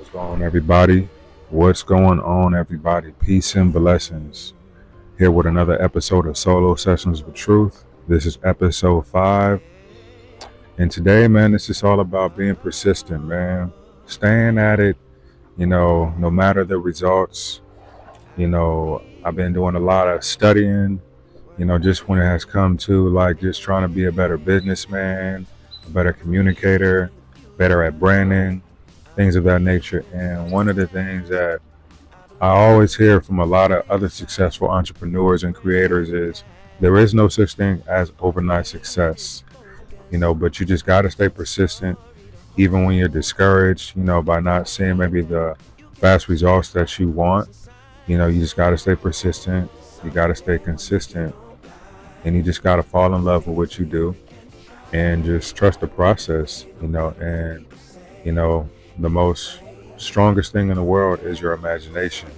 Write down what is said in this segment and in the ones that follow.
What's going on, everybody? What's going on, everybody? Peace and blessings. Here with another episode of Solo Sessions with Truth. This is episode 5. And today, man, this is all about being persistent, man. Staying at it, no matter the results. I've been doing a lot of studying, just when it has come to like just trying to be a better businessman, a better communicator, better at branding, things of that nature. And one of the things that I always hear from a lot of other successful entrepreneurs and creators is there is no such thing as overnight success, but you just got to stay persistent even when you're discouraged, by not seeing maybe the fast results that you want. You just got to stay persistent. You got to stay consistent, and you just got to fall in love with what you do and just trust the process, and, the most strongest thing in the world is your imagination.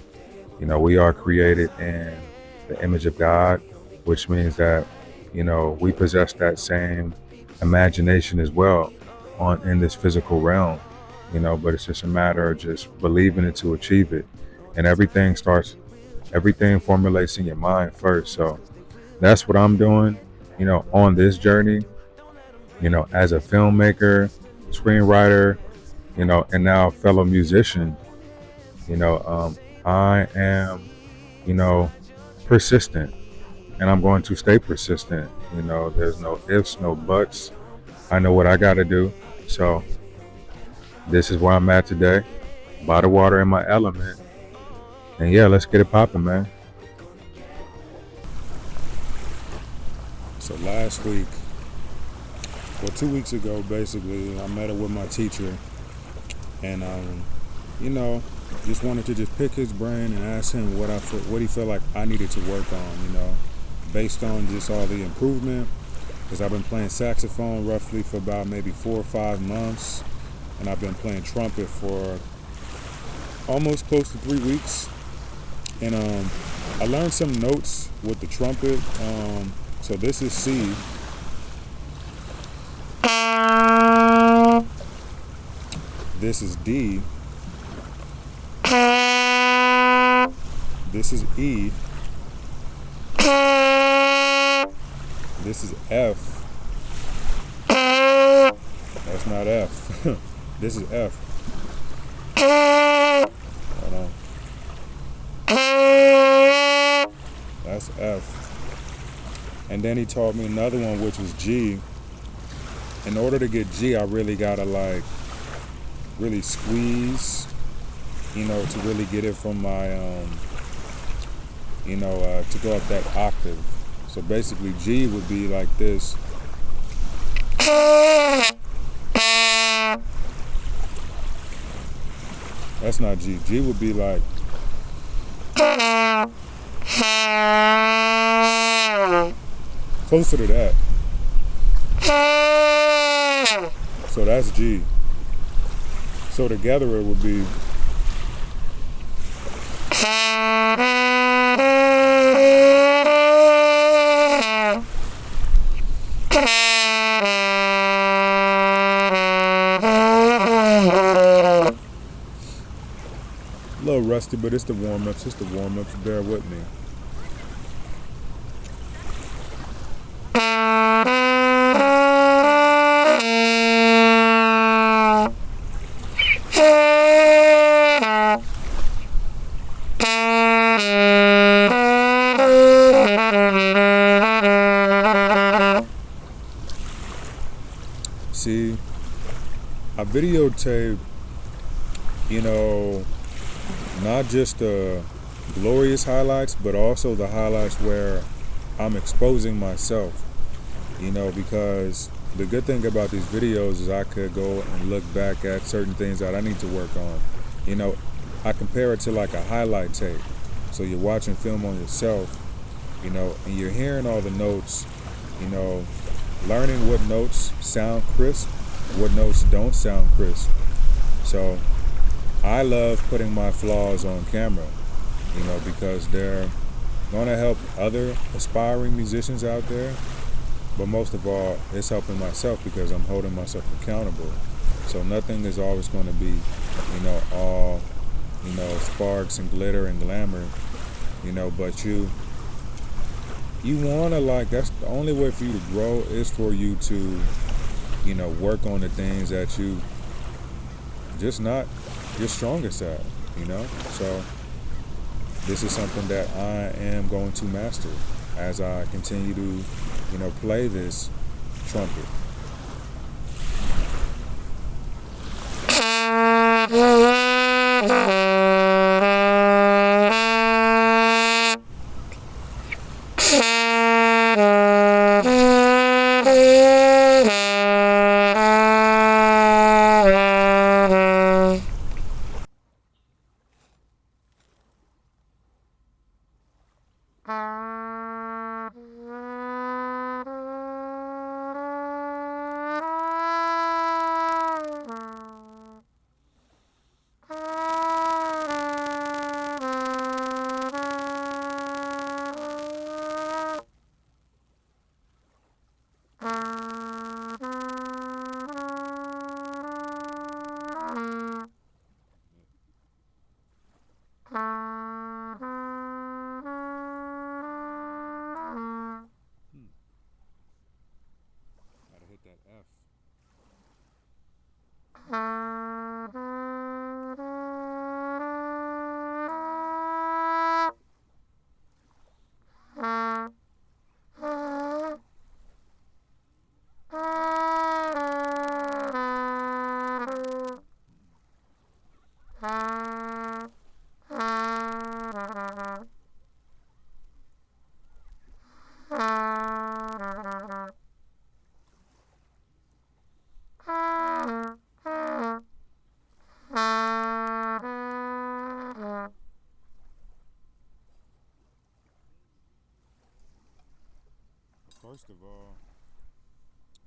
We are created in the image of God, which means that, we possess that same imagination as well in this physical realm, but it's just a matter of just believing it to achieve it. And everything formulates in your mind first. So that's what I'm doing, on this journey, as a filmmaker, screenwriter, and now a fellow musician. I am, persistent, and I'm going to stay persistent. There's no ifs, no buts. I know what I got to do. So this is where I'm at today, by the water in my element. And yeah, let's get it popping, man. So last week, 2 weeks ago, basically, I met up with my teacher, and just wanted to just pick his brain and ask him what he felt like I needed to work on, based on just all the improvement. Because I've been playing saxophone roughly for about maybe 4 or 5 months, and I've been playing trumpet for almost close to 3 weeks. And I learned some notes with the trumpet. So this is C. This is D. This is E. This is F. That's not F. This is F. Hold on. That's F. And then he taught me another one, which was G. In order to get G, I really gotta really squeeze, to really get it from my, to go up that octave. So basically G would be like this. That's not G. G would be like. Closer to that. So that's G. So together it would be. A little rusty, but it's the warm-ups. Bear with me. See, I videotape, not just the glorious highlights, but also the highlights where I'm exposing myself, because the good thing about these videos is I could go and look back at certain things that I need to work on. I compare it to like a highlight tape. So you're watching film on yourself, and you're hearing all the notes, learning what notes sound crisp, what notes don't sound crisp. So I love putting my flaws on camera, because they're going to help other aspiring musicians out there. But most of all, it's helping myself because I'm holding myself accountable. So nothing is always going to be, all sparks and glitter and glamour, but you want to, like, that's the only way for you to grow is for you to, work on the things that you just not your strongest at, So this is something that I am going to master as I continue to, play this trumpet. Gotta hit that F. First of all,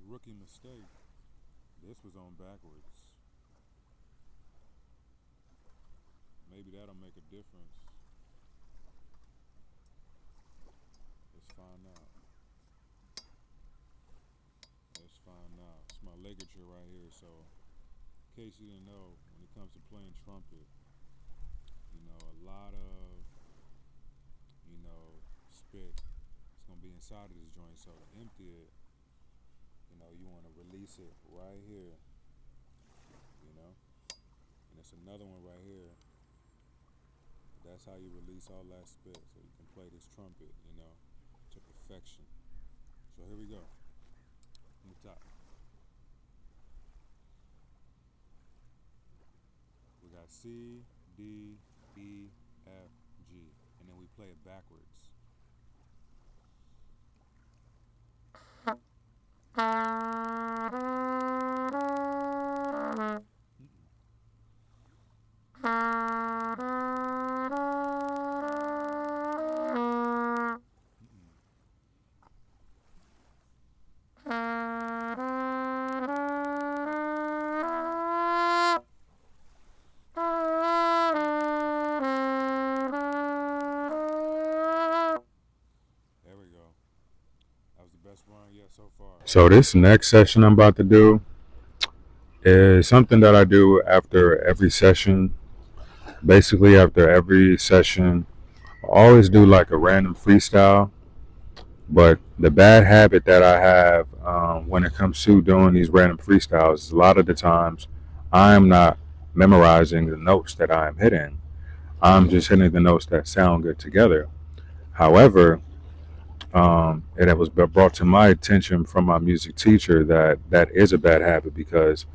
rookie mistake. This was on backwards. Maybe that'll make a difference. Let's find out. It's my ligature right here, so in case you didn't know, when it comes to playing trumpet, a lot of, spit is gonna be inside of this joint, so to empty it, you wanna release it right here, and it's another one right here. That's how you release all that spit, so you can play this trumpet, to perfection. So here we go. From the top. We got C, D, E, F, G, and then we play it backwards. So this next session I'm about to do is something that I do after every session. Basically, after every session, I always do like a random freestyle. But the bad habit that I have when it comes to doing these random freestyles is a lot of the times I'm not memorizing the notes that I'm hitting. I'm just hitting the notes that sound good together. However, it was brought to my attention from my music teacher that is a bad habit because,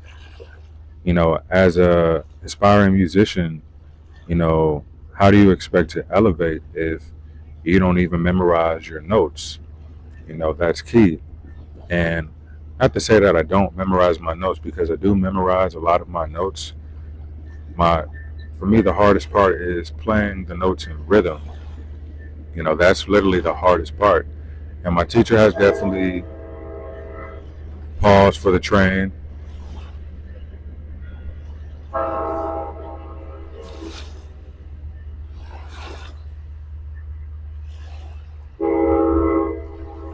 as a aspiring musician, how do you expect to elevate if you don't even memorize your notes? That's key. And not to say that I don't memorize my notes, because I do memorize a lot of my notes. For me, the hardest part is playing the notes in rhythm. That's literally the hardest part. And my teacher has definitely paused for the train.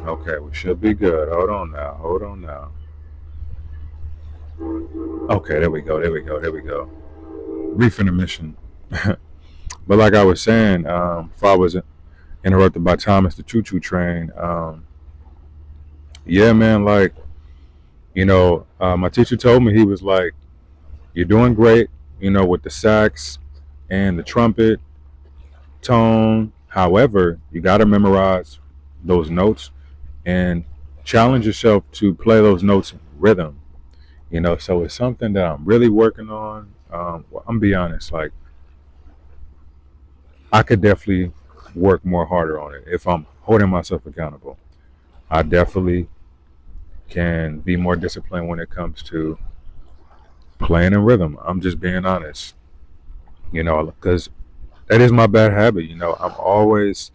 Okay, we should be good. Hold on now. Okay, there we go. Brief intermission. But like I was saying, before I was interrupted by Thomas the Choo Choo Train, yeah, man, like, my teacher told me, he was like, you're doing great, with the sax and the trumpet tone. However, you got to memorize those notes and challenge yourself to play those notes in rhythm. So it's something that I'm really working on. Well, I'm be honest, like, I could definitely work more harder on it if I'm holding myself accountable. I definitely can be more disciplined when it comes to playing in rhythm. I'm just being honest, because that is my bad habit. I'm always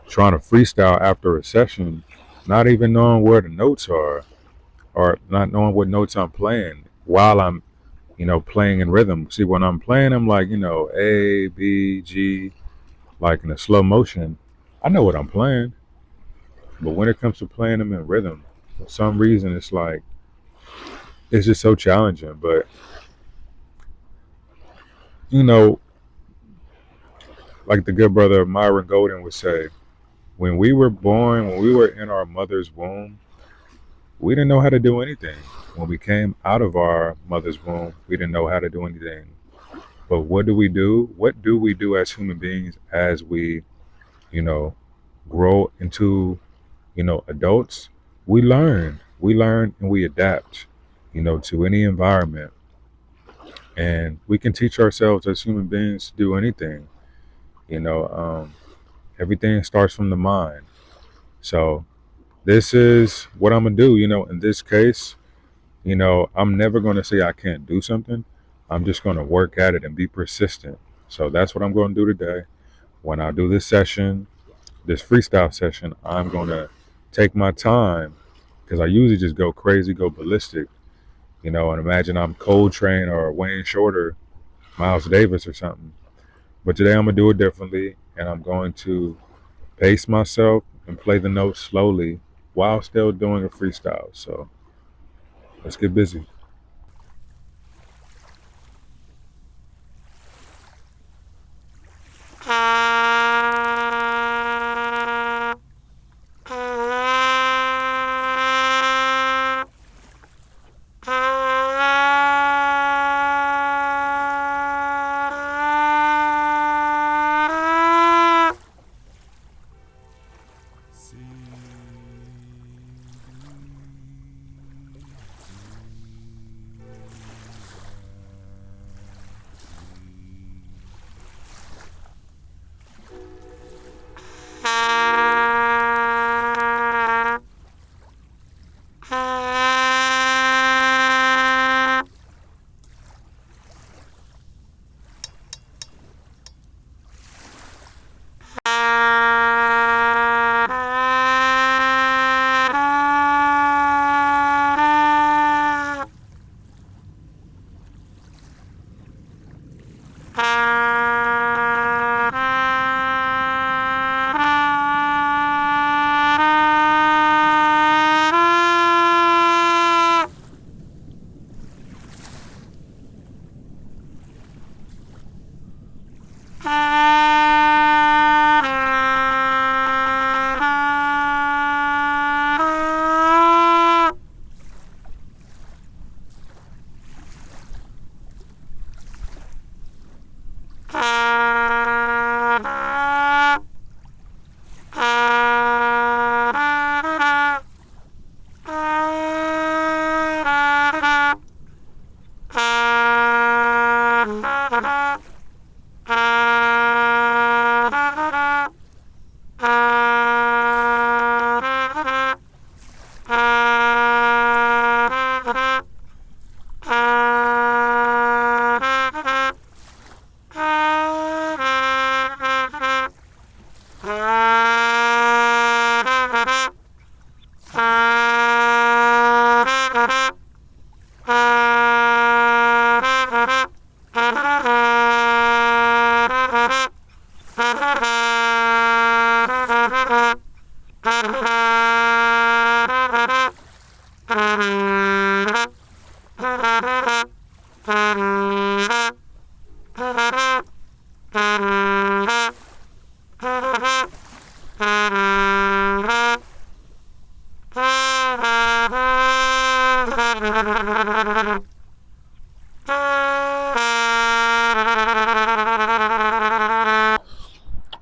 trying to freestyle after a session, not even knowing where the notes are, or not knowing what notes I'm playing while I'm, playing in rhythm. See, when I'm playing, I'm like, A, B, G, like in a slow motion. I know what I'm playing, but when it comes to playing them in rhythm, for some reason, it's like, it's just so challenging. But, you know, like the good brother Myron Golden would say, when we were born, when we were in our mother's womb, we didn't know how to do anything. When we came out of our mother's womb, we didn't know how to do anything. But what do we do? What do we do as human beings as we, you know, grow into, adults? We learn. We learn and we adapt, to any environment. And we can teach ourselves as human beings to do anything. You know, everything starts from the mind. So this is what I'm gonna do. In this case, I'm never gonna say I can't do something. I'm just gonna work at it and be persistent. So that's what I'm gonna do today. When I do this session, this freestyle session, I'm gonna take my time because I usually just go crazy, go ballistic, and imagine I'm Coltrane or Wayne Shorter, Miles Davis or something. But today I'm gonna do it differently, and I'm going to pace myself and play the notes slowly while still doing a freestyle. So let's get busy.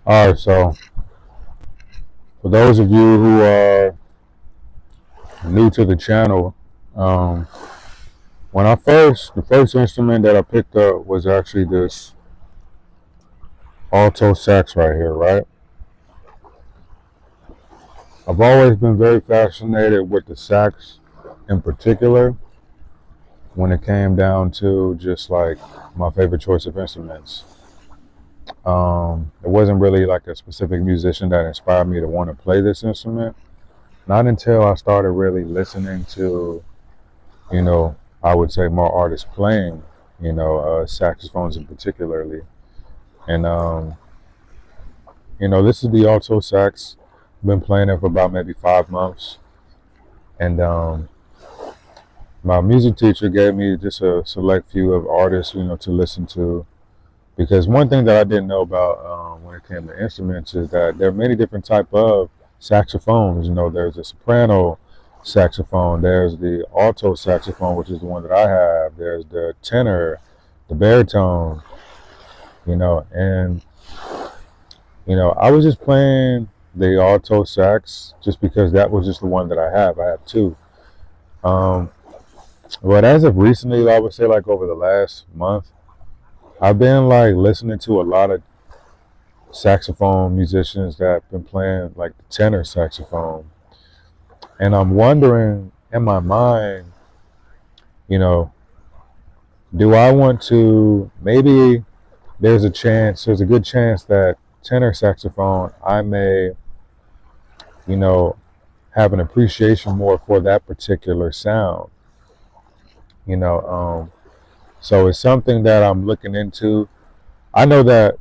All right, so for those of you who are new to the channel, um, the first instrument that I picked up was actually this alto sax right here, right? I've always been very fascinated with the sax in particular when it came down to just like my favorite choice of instruments. It wasn't really like a specific musician that inspired me to want to play this instrument. Not until I started really listening to, you know, I would say more artists playing, saxophones in particularly. And, this is the alto sax. Been playing it for about maybe 5 months. And my music teacher gave me just a select few of artists, to listen to. Because one thing that I didn't know about when it came to instruments is that there are many different type of saxophones. There's a soprano saxophone, there's the alto saxophone, which is the one that I have. There's the tenor, the baritone, and I was just playing the alto sax just because that was just the one that I have. I have two. Um, but as of recently, I would say like over the last month, I've been like listening to a lot of saxophone musicians that have been playing like the tenor saxophone. And I'm wondering in my mind, you know, do I want to, maybe there's a good chance that tenor saxophone, I may, you know, have an appreciation more for that particular sound, you know. So it's something that I'm looking into. I know that,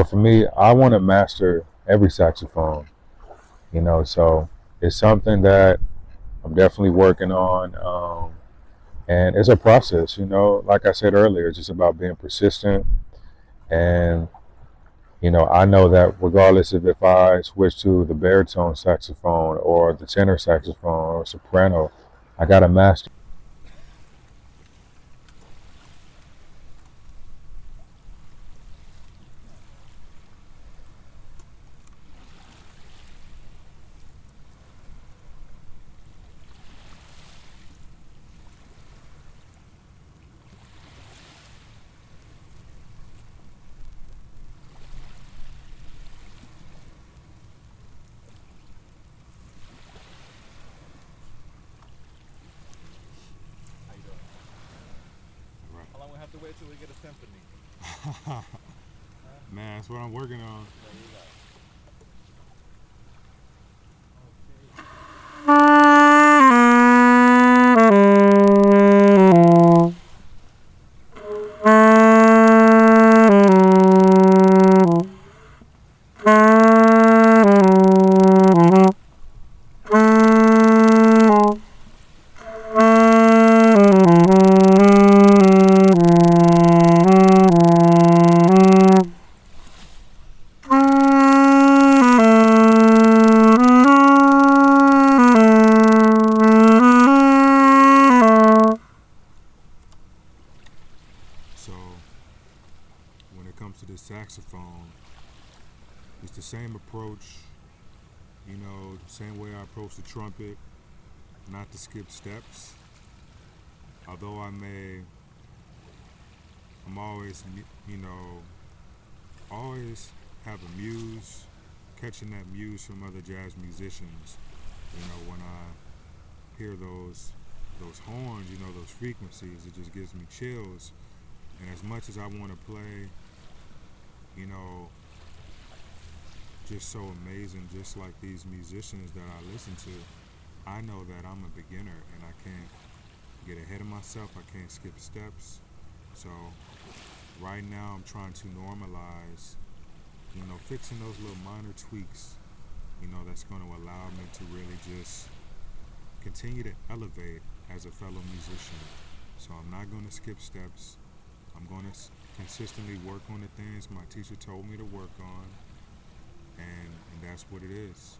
for me, I want to master every saxophone, so it's something that I'm definitely working on. And it's a process, like I said earlier, it's just about being persistent. And, I know that regardless of if I switch to the baritone saxophone or the tenor saxophone or soprano, I got to master. How you doing? Right. How long we have to wait till we get a symphony? Man, that's what I'm working on. There you go. So, when it comes to the saxophone, it's the same approach, the same way I approach the trumpet, not to skip steps. Although I'm always, always have a muse, catching that muse from other jazz musicians. When I hear those horns, those frequencies, it just gives me chills. And as much as I want to play, you know, just so amazing, just like these musicians that I listen to, I know that I'm a beginner and I can't get ahead of myself. I can't skip steps. So right now I'm trying to normalize, fixing those little minor tweaks, that's going to allow me to really just continue to elevate as a fellow musician. So I'm not going to skip steps. I'm going to consistently work on the things my teacher told me to work on, and that's what it is.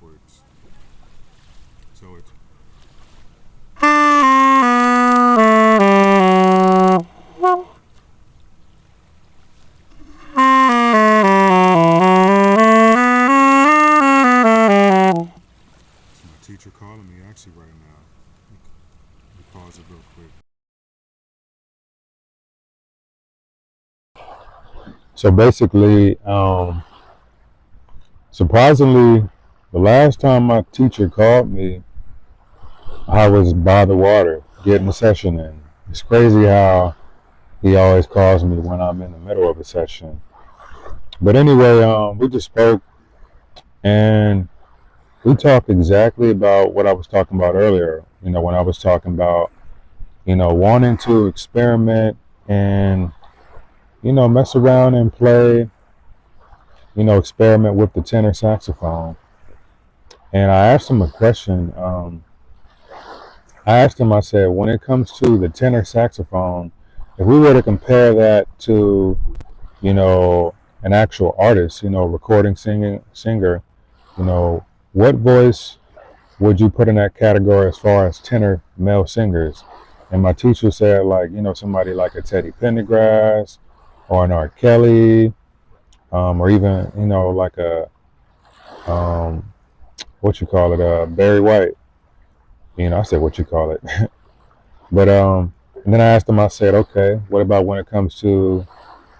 backwards. So it's it's my teacher calling me actually right now. Let me pause it real quick. So basically, surprisingly, the last time my teacher called me, I was by the water getting a session in. It's crazy how he always calls me when I'm in the middle of a session. But anyway, we just spoke and we talked exactly about what I was talking about earlier. When I was talking about, wanting to experiment and, mess around and play, experiment with the tenor saxophone. And I asked him a question. I asked him, I said, when it comes to the tenor saxophone, if we were to compare that to, an actual artist, recording singer, what voice would you put in that category as far as tenor male singers? And my teacher said, like, somebody like a Teddy Pendergrass or an R. Kelly, or even, like a, um, Barry White. I said, what you call it? But and then I asked him, I said, okay, what about when it comes to,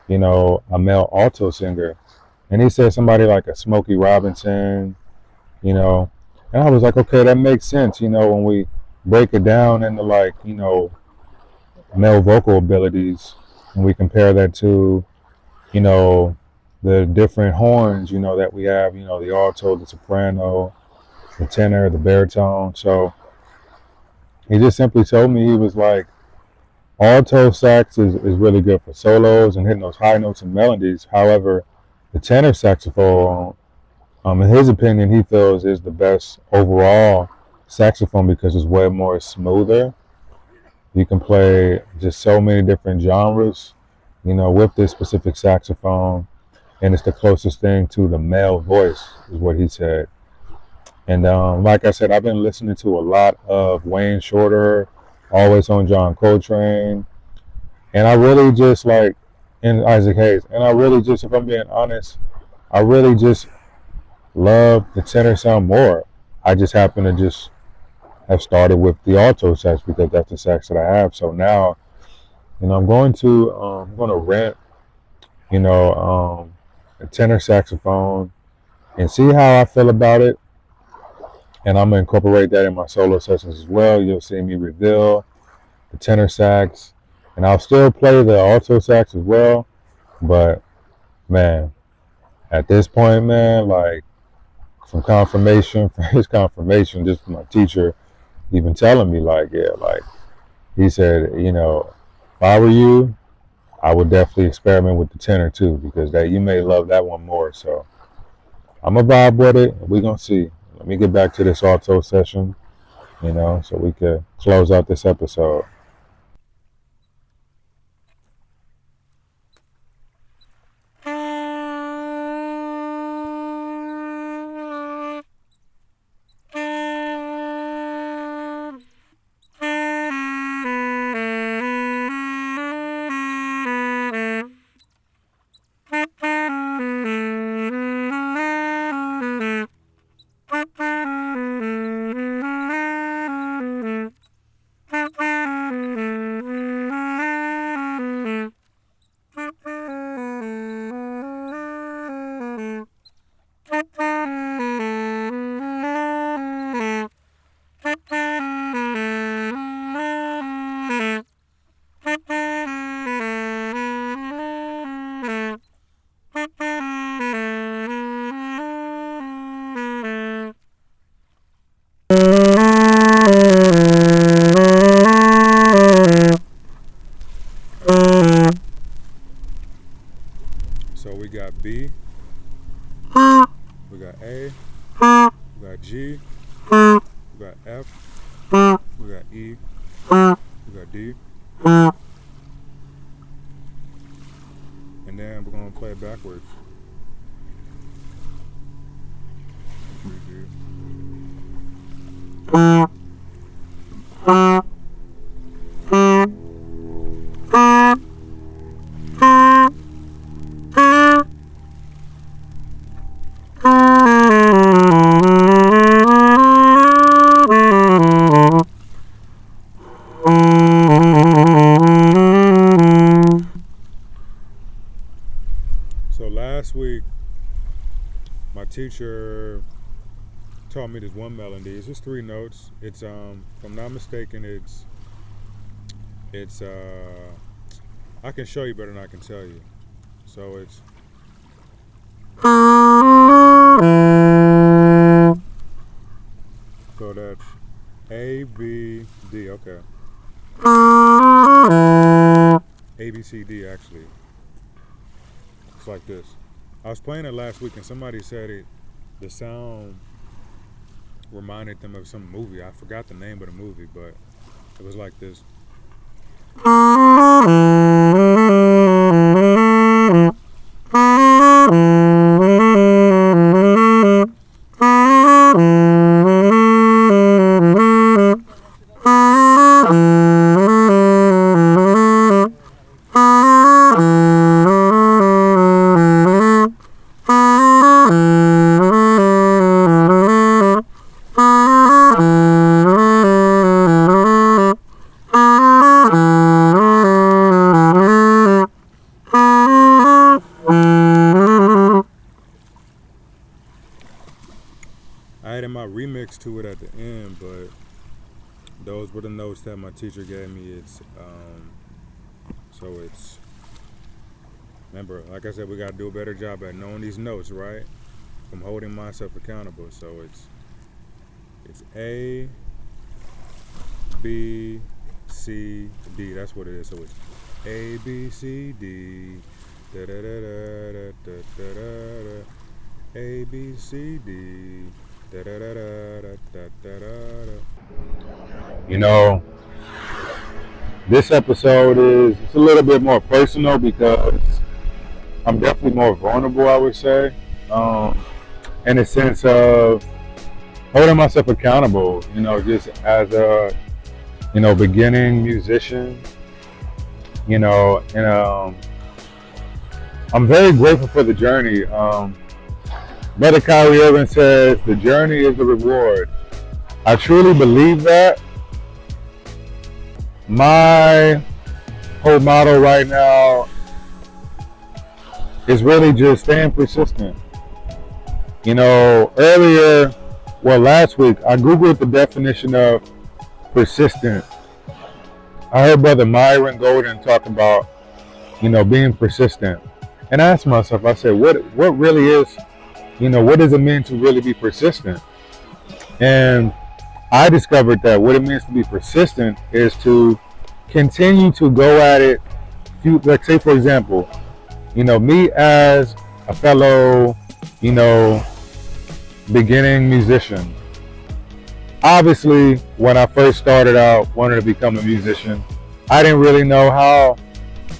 a male alto singer? And he said somebody like a Smokey Robinson, you know. And I was like, okay, that makes sense, when we break it down into like, male vocal abilities and we compare that to, you know, the different horns, that we have, the alto, the soprano, the tenor, the baritone. So he just simply told me, he was like, alto sax is really good for solos and hitting those high notes and melodies. However, the tenor saxophone, in his opinion, he feels is the best overall saxophone because it's way more smoother. You can play just so many different genres, with this specific saxophone, and it's the closest thing to the male voice, is what he said. And like I said, I've been listening to a lot of Wayne Shorter, Always on John Coltrane, and I really just like, and Isaac Hayes, and I really just, if I'm being honest, I really just love the tenor sound more. I just happen to just have started with the alto sax because that's the sax that I have. So now, I'm going to rent, a tenor saxophone and see how I feel about it. And I'm going to incorporate that in my solo sessions as well. You'll see me reveal the tenor sax, and I'll still play the alto sax as well. But man, at this point, man, like from his confirmation, just from my teacher even telling me, like, yeah, like he said, if I were you, I would definitely experiment with the tenor too, because that you may love that one more. So I'm a vibe with it. We're gonna see. Let me get back to this alto session, so we could close out this episode. So we got B, we got A, we got G, we got F, we got E, we got D, and then we're gonna play it backwards. 3, 2. So last week, my teacher taught me this one melody. It's just 3 notes. It's if I'm not mistaken, it's I can show you better than I can tell you. So it's so that's A B D. Okay. A B C D actually. It's like this. I was playing it last week and somebody said the sound reminded them of some movie. I forgot the name of the movie, but it was like this. I added my remix to it at the end, but those were the notes that my teacher gave me. It's remember, like I said, we got to do a better job at knowing these notes, right? I'm holding myself accountable. So it's A, B, C, D. That's what it is. So it's A, B, C, D. Da da da da da da da da. A, B, C, D. Da da da da da da da da. You know, this episode it's a little bit more personal because I'm definitely more vulnerable, I would say, in a sense of holding myself accountable, you know, just as a, you know, beginning musician, you know, and I'm very grateful for the journey. Brother Kyrie Irving says, the journey is the reward. I truly believe that. My whole motto right now is really just staying persistent. You know, last week, I Googled the definition of persistent. I heard Brother Myron Golden talk about, you know, being persistent. And I asked myself, I said, what really is, you know, what does it mean to really be persistent? And I discovered that what it means to be persistent is to continue to go at it. Like, say, for example, you know, me as a fellow, you know, beginning musician, obviously, when I first started out wanting to become a musician, I didn't really know how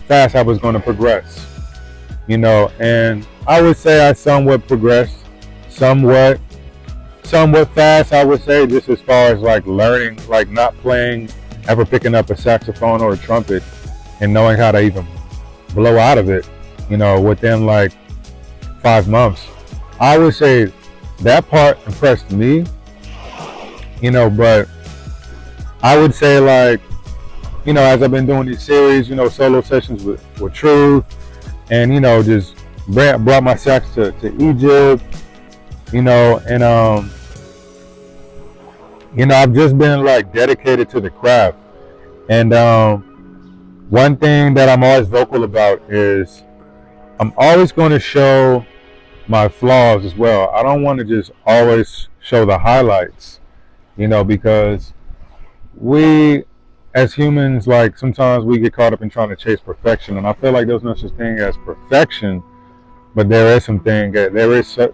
fast I was going to progress, you know, and I would say I somewhat progressed, somewhat fast, I would say, just as far as like learning, like not playing, ever picking up a saxophone or a trumpet and knowing how to even blow out of it, you know, within like 5 months. I would say that part impressed me, you know, but I would say, like, you know, as I've been doing these series, you know, solo sessions with Truth, and, you know, just brought my sax to Egypt, you know, and you know, I've just been like dedicated to the craft. And one thing that I'm always vocal about is I'm always going to show my flaws as well. I don't want to just always show the highlights, you know, because we as humans, like, sometimes we get caught up in trying to chase perfection, and I feel like there's no such thing as perfection, but there is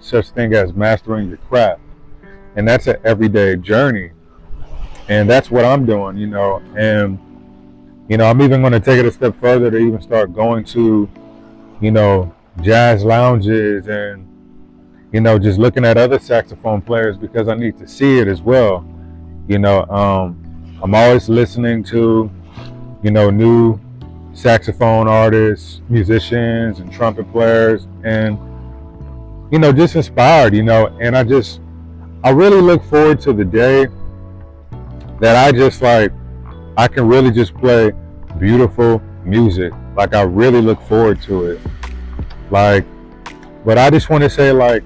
such thing as mastering your craft, and that's an everyday journey. And that's what I'm doing, you know. And, you know, I'm even going to take it a step further to even start going to, you know, jazz lounges and, you know, just looking at other saxophone players, because I need to see it as well. I'm always listening to, new saxophone artists, musicians, and trumpet players, and, just inspired, and I really look forward to the day that I can really just play beautiful music. Like, I really look forward to it. Like, but I just want to say, like,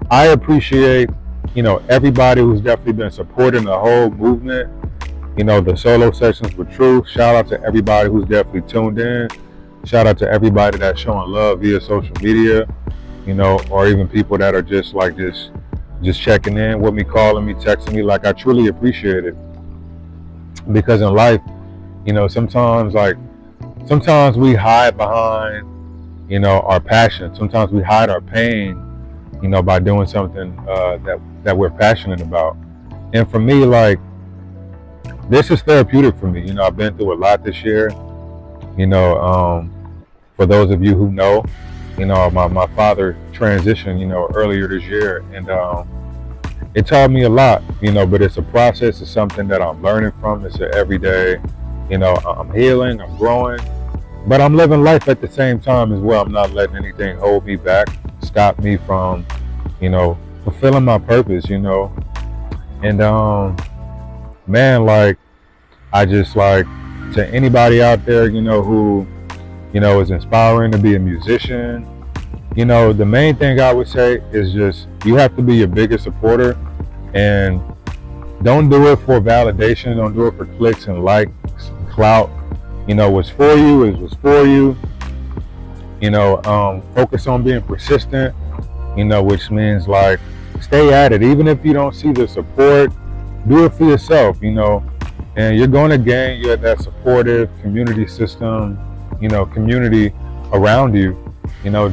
I appreciate, everybody who's definitely been supporting the whole movement, the solo sessions with Truth. Shout out to everybody who's definitely tuned in. Shout out to everybody that's showing love via social media, or even people that are just checking in with me, calling me, texting me. Like, I truly appreciate it. Because in life, sometimes we hide behind, our passion. Sometimes we hide our pain, by doing something that we're passionate about. And for me, like, this is therapeutic for me. I've been through a lot this year. For those of you who know, my father transitioned, earlier this year, and it taught me a lot, but it's a process. It's something that I'm learning from. It's an everyday, I'm healing, I'm growing, but I'm living life at the same time as well. I'm not letting anything hold me back, stop me from, fulfilling my purpose, and man, like, I just, like, to anybody out there, who, is inspiring to be a musician, the main thing I would say is just, you have to be your biggest supporter, and don't do it for validation. Don't do it for clicks and likes and clout. What's for you is what's for you. Focus on being persistent, which means, like, stay at it. Even if you don't see the support, do it for yourself, and you're going to gain that supportive community system, community around you,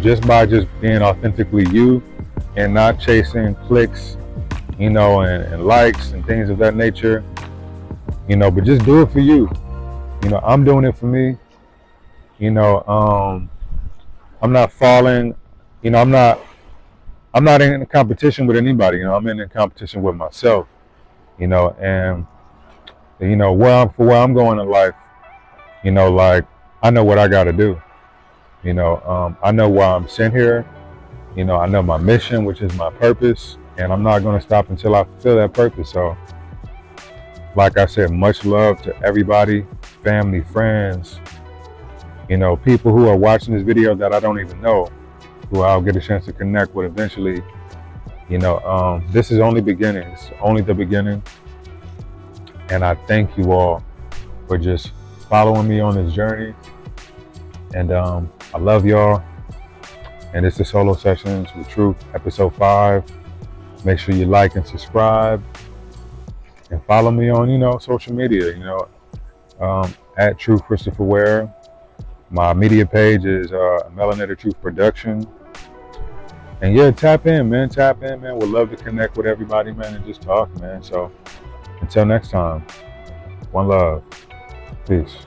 just by just being authentically you and not chasing clicks, and likes and things of that nature, but just do it for you. I'm doing it for me. I'm not falling, I'm not in competition with anybody, I'm in competition with myself, and where I'm going in life, like, I know what I got to do. I know why I'm sent here. I know my mission, which is my purpose, and I'm not going to stop until I fulfill that purpose. So, like I said, much love to everybody, family, friends, people who are watching this video that I don't even know, who I'll get a chance to connect with eventually. This is only beginning. It's only the beginning. And I thank you all for just following me on this journey. And I love y'all. And it's the Solo Sessions with Truth, episode 5. Make sure you like and subscribe. And follow me on, social media, at Truth Christopher Ware. My media page is Melanated Truth Production. And yeah, tap in, man. Would love to connect with everybody, man, and just talk, man. So until next time, one love. Peace.